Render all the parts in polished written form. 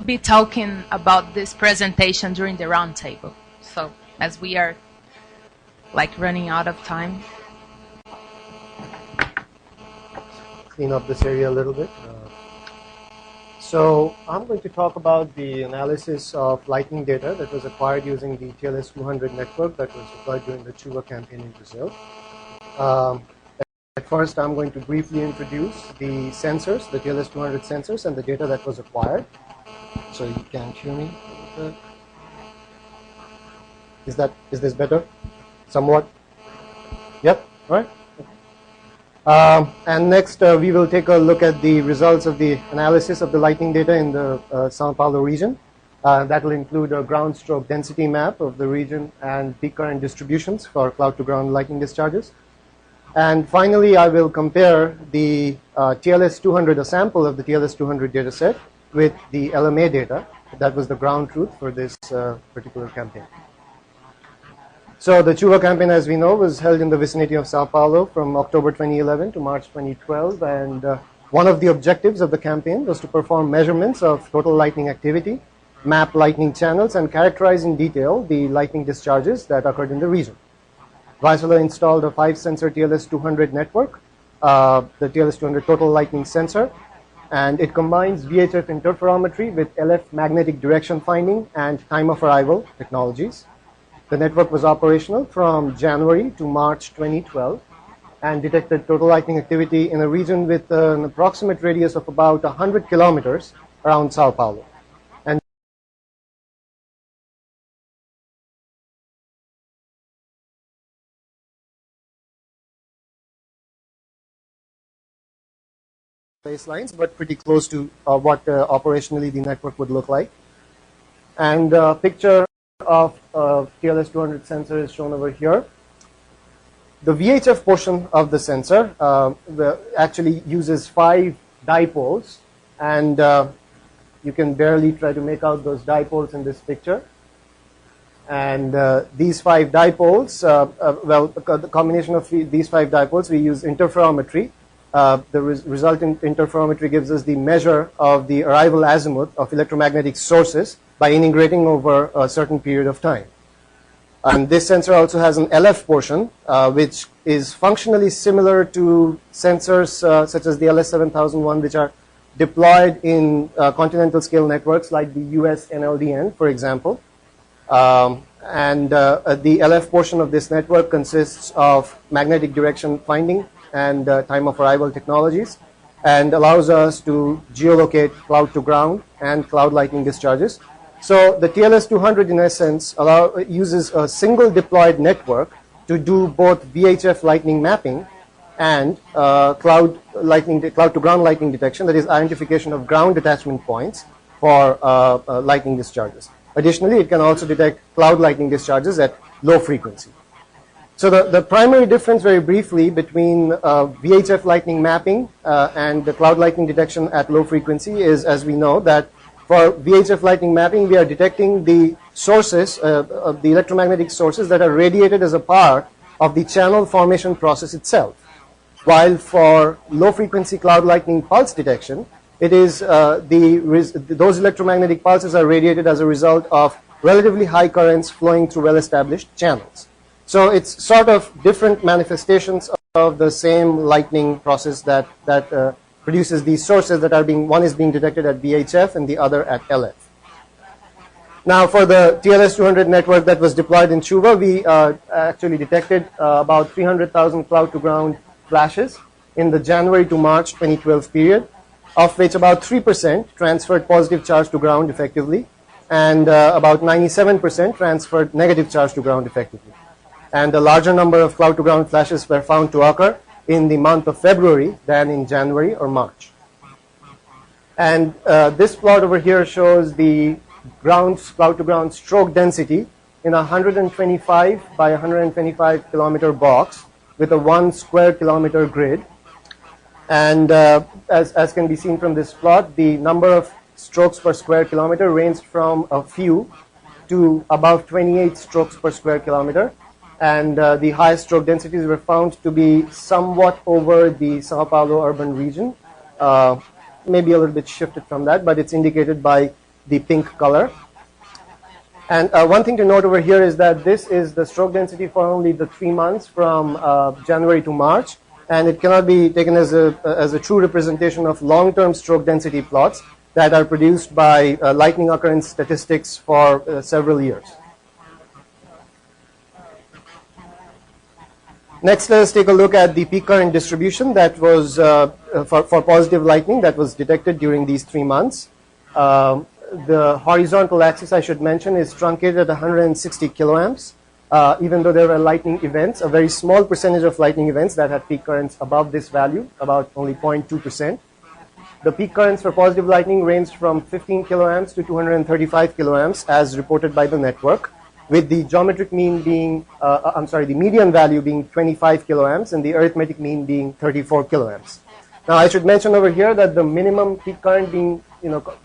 be talking about this presentation during the roundtable. So as we are like running out of time. Clean up this area a little bit. So I'm going to talk about the analysis of lightning data that was acquired using the TLS200 network that was deployed during the CHUVA campaign in Brazil. At first, I'm going to briefly introduce the sensors, the TLS200 sensors, and the data that was acquired. So you can't hear me. Is this better? Somewhat? Yep. All right. And next, we will take a look at the results of the analysis of the lightning data in the Sao Paulo region. That will include a ground stroke density map of the region and peak current distributions for cloud-to-ground lightning discharges. And finally, I will compare the TLS200, a sample of the TLS200 dataset, with the LMA data. That was the ground truth for this particular campaign. So the CHUVA campaign, as we know, was held in the vicinity of Sao Paulo from October 2011 to March 2012. And one of the objectives of the campaign was to perform measurements of total lightning activity, map lightning channels, and characterize in detail the lightning discharges that occurred in the region. Vaisala installed a 5-sensor TLS200 network, the TLS200 total lightning sensor, and it combines VHF interferometry with LF magnetic direction finding and time of arrival technologies. The network was operational from January to March 2012 and detected total lightning activity in a region with an approximate radius of about 100 kilometers around Sao Paulo. And baselines, but pretty close to what operationally the network would look like. And a picture of TLS200 sensor is shown over here. The VHF portion of the sensor actually uses 5 dipoles, and you can barely try to make out those dipoles in this picture. And these 5 dipoles, well, the combination of these 5 dipoles, we use interferometry. The resultant interferometry gives us the measure of the arrival azimuth of electromagnetic sources by integrating over a certain period of time. And this sensor also has an LF portion, which is functionally similar to sensors such as the TLS200, which are deployed in continental scale networks like the US NLDN, for example. The LF portion of this network consists of magnetic direction finding and time of arrival technologies, and allows us to geolocate cloud to ground and cloud lightning discharges. So the TLS200 in essence uses a single deployed network to do both VHF lightning mapping and cloud to ground lightning detection, that is identification of ground detachment points for lightning discharges. Additionally, it can also detect cloud lightning discharges at low frequency. So the primary difference, very briefly, between VHF lightning mapping and the cloud lightning detection at low frequency is, as we know, that for VHF lightning mapping, we are detecting the sources, of the electromagnetic sources that are radiated as a part of the channel formation process itself. While for low frequency cloud lightning pulse detection, it is those electromagnetic pulses are radiated as a result of relatively high currents flowing through well-established channels. So it's sort of different manifestations of the same lightning process that produces these sources that are one is being detected at VHF and the other at LF. Now, for the TLS200 network that was deployed in CHUVA, we actually detected about 300,000 cloud-to-ground flashes in the January to March 2012 period, of which about 3% transferred positive charge to ground effectively, and about 97% transferred negative charge to ground effectively. And a larger number of cloud-to-ground flashes were found to occur in the month of February than in January or March. And this plot over here shows the cloud-to-ground stroke density in a 125 by 125 kilometer box with a 1 square kilometer grid. And as can be seen from this plot, the number of strokes per square kilometer ranged from a few to above 28 strokes per square kilometer. And the highest stroke densities were found to be somewhat over the Sao Paulo urban region, maybe a little bit shifted from that, but it's indicated by the pink color. And one thing to note over here is that this is the stroke density for only the 3 months from January to March, and it cannot be taken as a true representation of long-term stroke density plots that are produced by lightning occurrence statistics for several years. Next, let us take a look at the peak current distribution that was for positive lightning that was detected during these 3 months. The horizontal axis, I should mention, is truncated at 160 kiloamps. Even though there were lightning events, a very small percentage of lightning events that had peak currents above this value, about only 0.2%. The peak currents for positive lightning ranged from 15 kiloamps to 235 kiloamps as reported by the network, with the geometric mean being, the median value being 25 kiloamps and the arithmetic mean being 34 kiloamps. Now, I should mention over here that the minimum peak current being,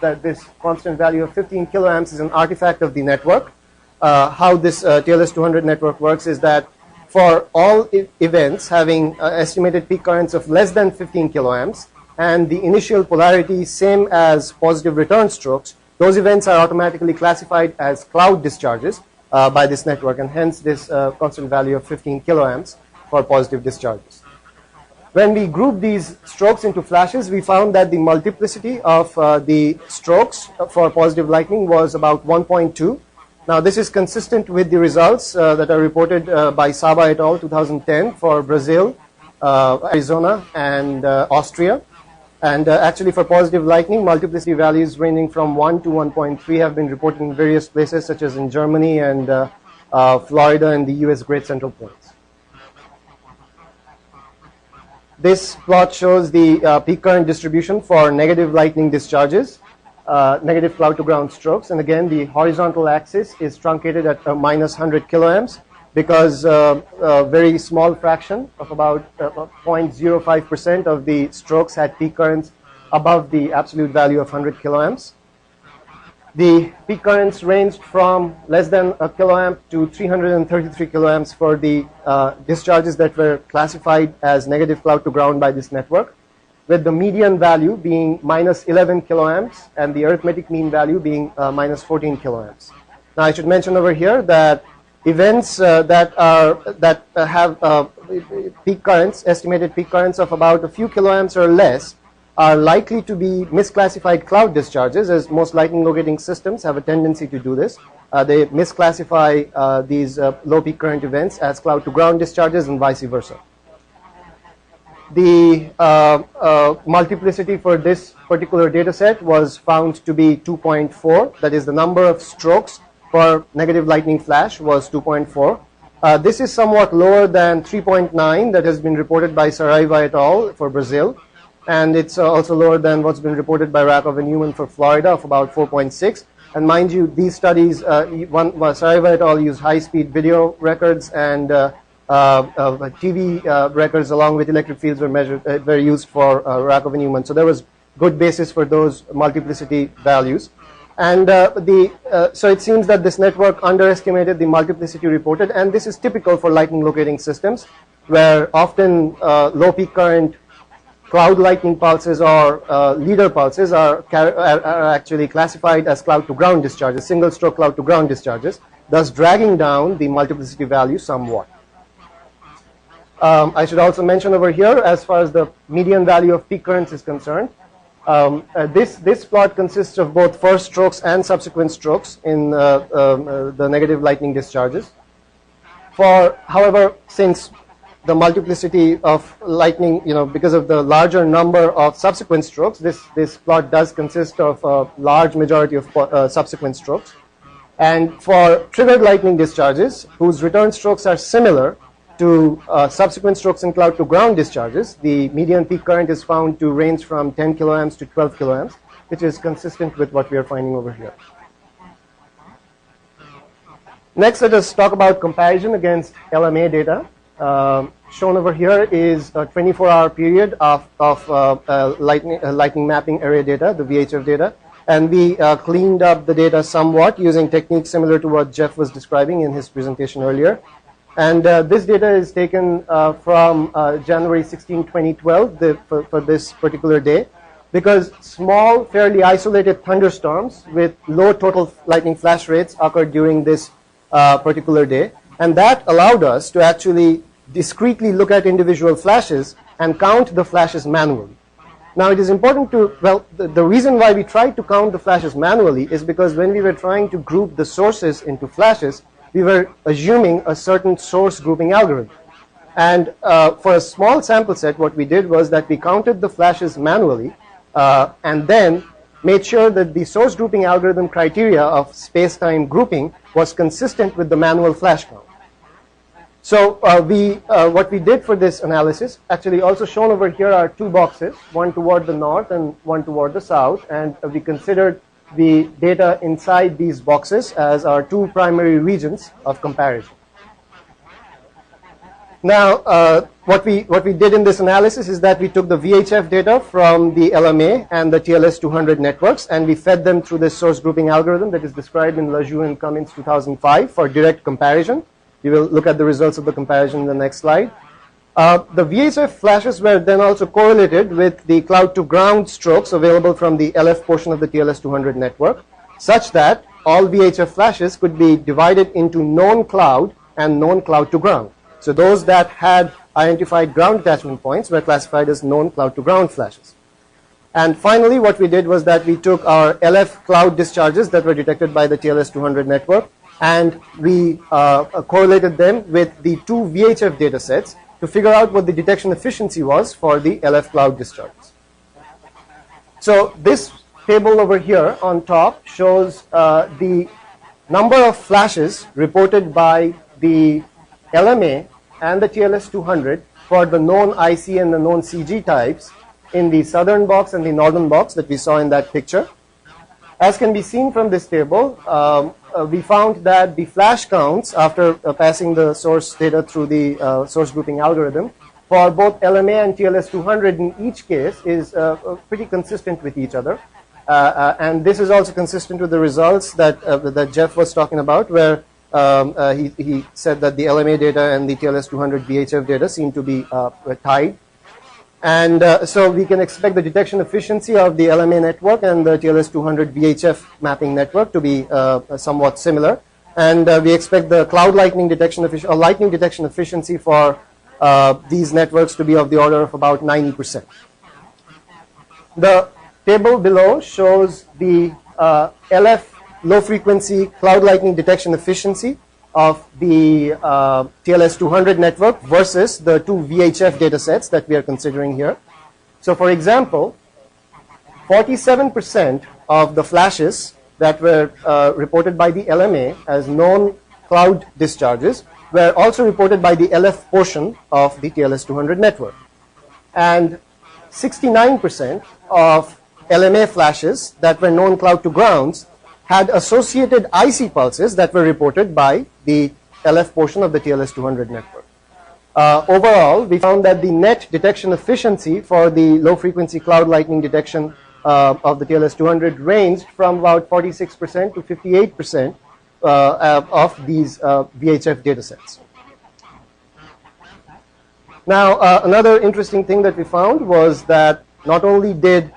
that this constant value of 15 kiloamps is an artifact of the network. How this TLS200 network works is that for all events having estimated peak currents of less than 15 kiloamps and the initial polarity same as positive return strokes, those events are automatically classified as cloud discharges by this network, and hence this constant value of 15 kiloamps for positive discharges. When we group these strokes into flashes, we found that the multiplicity of the strokes for positive lightning was about 1.2. Now, this is consistent with the results that are reported by Saba et al. 2010 for Brazil, Arizona, and Austria. And actually, for positive lightning, multiplicity values ranging from 1 to 1.3 have been reported in various places, such as in Germany and Florida and the US Great Central Plains. This plot shows the peak current distribution for negative lightning discharges, negative cloud to ground strokes. And again, the horizontal axis is truncated at minus 100 kiloamps because a very small fraction of about 0.05% of the strokes had peak currents above the absolute value of 100 kiloamps. The peak currents ranged from less than a kiloamp to 333 kiloamps for the discharges that were classified as negative cloud to ground by this network, with the median value being minus 11 kiloamps and the arithmetic mean value being minus 14 kiloamps. Now, I should mention over here that events that have peak currents, estimated peak currents of about a few kiloamps or less, are likely to be misclassified cloud discharges, as most lightning locating systems have a tendency to do this. They misclassify these low peak current events as cloud to ground discharges and vice versa. The multiplicity for this particular data set was found to be 2.4. That is, the number of strokes for negative lightning flash was 2.4. This is somewhat lower than 3.9 that has been reported by Saraiva et al. For Brazil. And it's also lower than what's been reported by Rakov and Newman for Florida of about 4.6. And mind you, these studies, Saraiva et al. Used high-speed video records and TV records along with electric fields were used for Rakov and Newman. So there was good basis for those multiplicity values. And so it seems that this network underestimated the multiplicity reported, and this is typical for lightning locating systems, where often low peak current cloud lightning pulses or leader pulses are actually classified as cloud to ground discharges, single stroke cloud to ground discharges, thus dragging down the multiplicity value somewhat. I should also mention over here, as far as the median value of peak currents is concerned, this plot consists of both first strokes and subsequent strokes in the negative lightning discharges. However, since the multiplicity of lightning, because of the larger number of subsequent strokes, this plot does consist of a large majority of subsequent strokes. And for triggered lightning discharges, whose return strokes are similar to subsequent strokes in cloud to ground discharges, the median peak current is found to range from 10 kiloamps to 12 kiloamps, which is consistent with what we are finding over here. Next, let us talk about comparison against LMA data. Shown over here is a 24-hour period of lightning mapping area data, the VHF data, and we cleaned up the data somewhat using techniques similar to what Jeff was describing in his presentation earlier. And this data is taken from January 16, 2012 for this particular day. because small, fairly isolated thunderstorms with low total lightning flash rates occurred during this particular day. And that allowed us to actually discretely look at individual flashes and count the flashes manually. Now it is important to, well, the reason why we tried to count the flashes manually is because when we were trying to group the sources into flashes, we were assuming a certain source grouping algorithm. And for a small sample set, what we did was that we counted the flashes manually and then made sure that the source grouping algorithm criteria of space-time grouping was consistent with the manual flash count. So what we did for this analysis, actually also shown over here are two boxes, one toward the north and one toward the south, and we considered the data inside these boxes as our two primary regions of comparison. Now, what we did in this analysis is that we took the VHF data from the LMA and the TLS200 networks, and we fed them through this source grouping algorithm that is described in Lajou and Cummins 2005 for direct comparison. We will look at the results of the comparison in the next slide. The VHF flashes were then also correlated with the cloud to ground strokes available from the LF portion of the TLS200 network, such that all VHF flashes could be divided into known cloud and known cloud to ground. So those that had identified ground attachment points were classified as known cloud to ground flashes. And finally, what we did was that we took our LF cloud discharges that were detected by the TLS200 network, and we correlated them with the two VHF data sets to figure out what the detection efficiency was for the LF cloud discharges. So this table over here on top shows the number of flashes reported by the LMA and the TLS200 for the known IC and the known CG types in the southern box and the northern box that we saw in that picture. As can be seen from this table, we found that the flash counts after passing the source data through the source grouping algorithm for both LMA and TLS200 in each case is pretty consistent with each other. And this is also consistent with the results that, that Jeff was talking about, where he said that the LMA data and the TLS200 VHF data seem to be tied. And so we can expect the detection efficiency of the LMA network and the TLS200 VHF mapping network to be somewhat similar. And we expect the cloud lightning detection efficiency for these networks to be of the order of about 90%. The table below shows the LF low frequency cloud lightning detection efficiency of the TLS200 network versus the two VHF data sets that we are considering here. So for example, 47% of the flashes that were reported by the LMA as known cloud discharges were also reported by the LF portion of the TLS200 network. And 69% of LMA flashes that were known cloud to grounds had associated IC pulses that were reported by the LF portion of the TLS200 network. Overall, we found that the net detection efficiency for the low-frequency cloud lightning detection of the TLS200 ranged from about 46% to 58% of these VHF datasets. Now, another interesting thing that we found was that not only were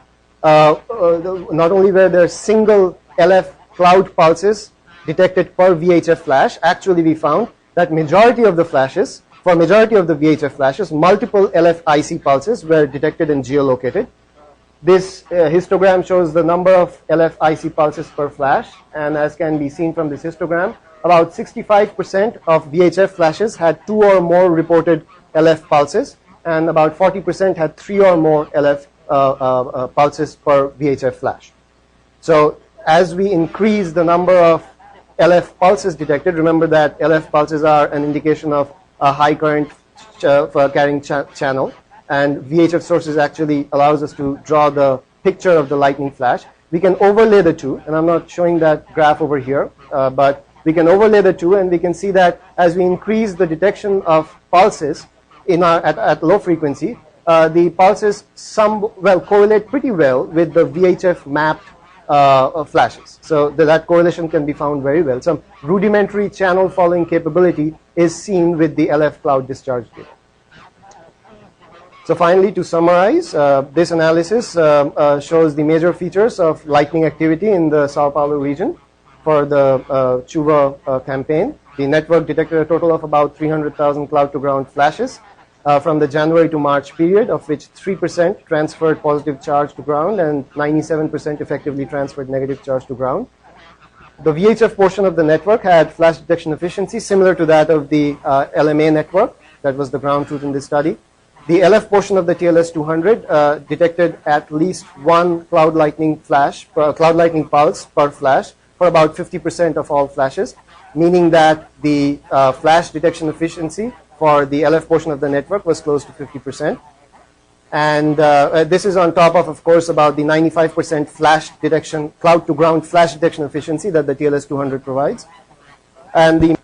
there single LF cloud pulses detected per VHF flash, actually we found that majority of the flashes, for majority of the VHF flashes, multiple LF IC pulses were detected and geolocated. This histogram shows the number of LF IC pulses per flash, and as can be seen from this histogram, about 65% of VHF flashes had 2 or more reported LF pulses, and about 40% had 3 or more LF pulses per VHF flash. So as we increase the number of LF pulses detected, remember that LF pulses are an indication of a high current carrying channel, and VHF sources actually allows us to draw the picture of the lightning flash. We can overlay the two, and I'm not showing that graph over here, but we can overlay the two, and we can see that as we increase the detection of pulses in at low frequency, the pulses correlate pretty well with the VHF mapped flashes. So that correlation can be found very well. Some rudimentary channel following capability is seen with the LF cloud discharge data. So finally, to summarize, this analysis shows the major features of lightning activity in the Sao Paulo region for the CHUVA campaign. The network detected a total of about 300,000 cloud-to-ground flashes from the January to March period, of which 3% transferred positive charge to ground and 97% effectively transferred negative charge to ground. The VHF portion of the network had flash detection efficiency similar to that of the LMA network. That was the ground truth in this study. The LF portion of the TLS200 detected at least one cloud lightning pulse per flash for about 50% of all flashes, meaning that the flash detection efficiency for the LF portion of the network was close to 50%. And this is on top of course, about the 95% flash detection, cloud-to-ground flash detection efficiency that the TLS200 provides. And the